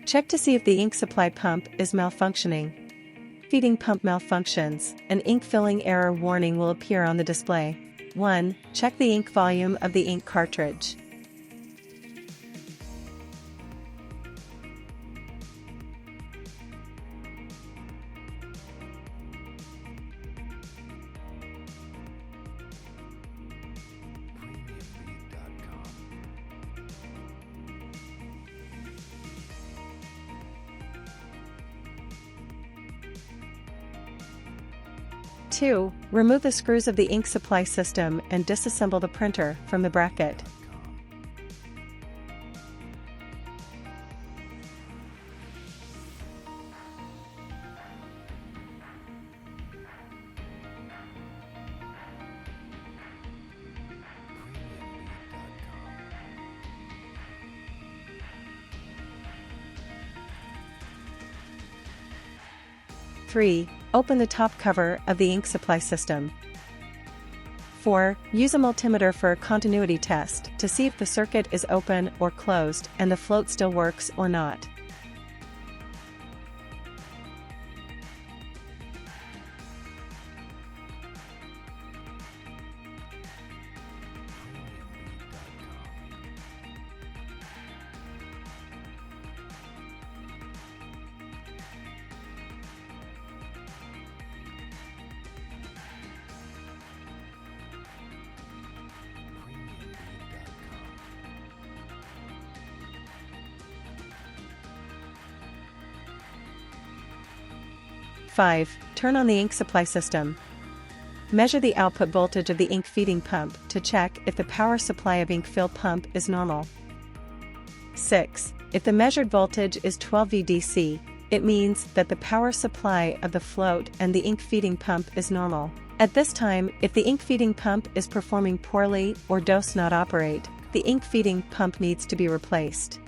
Check to see if the ink supply pump is malfunctioning. Feeding pump malfunctions, an ink filling error warning will appear on the display. 1. Check the ink volume of the ink cartridge. 2. Remove the screws of the ink supply system and disassemble the printer from the bracket. 3. Open the top cover of the ink supply system. 4. Use a multimeter for a continuity test to see if the circuit is open or closed and the float still works or not. Five. Turn on the ink supply system. Measure the output voltage of the ink feeding pump to check if the power supply of ink fill pump is normal. 6. If the measured voltage is 12 VDC, it means that the power supply of the float and the ink feeding pump is normal. At this time, if the ink feeding pump is performing poorly or does not operate, the ink feeding pump needs to be replaced.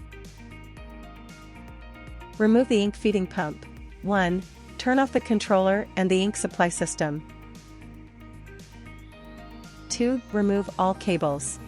Remove the ink feeding pump. 1. Turn off the controller and the ink supply system. 2. Remove all cables.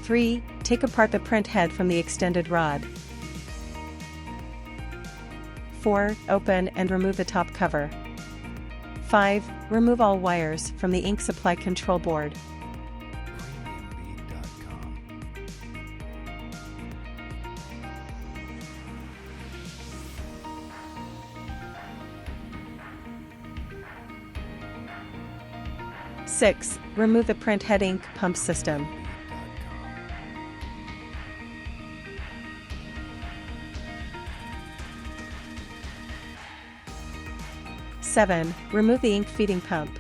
Three. Take apart the print head from the extended rod. 4. Open and remove the top cover. 5. Remove all wires from the ink supply control board. Six. Remove the print head ink pump system. 7. Remove the ink feeding pump.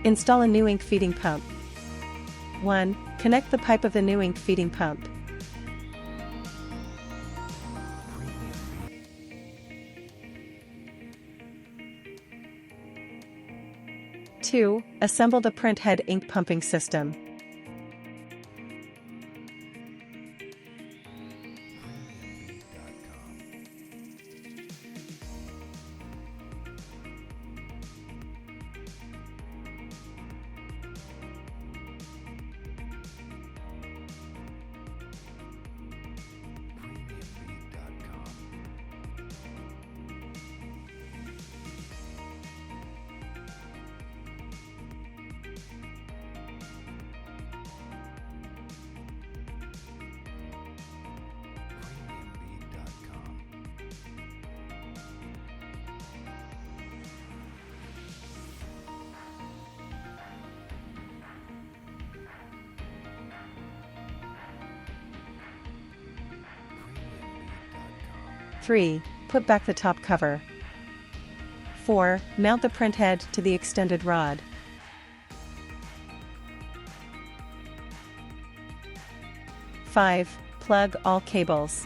'Install a new ink feeding pump. 1. Connect the pipe of the new ink feeding pump. 2. Assemble the printhead ink pumping system. 3. Put back the top cover. 4. Mount the printhead to the extended rod. 5. Plug all cables.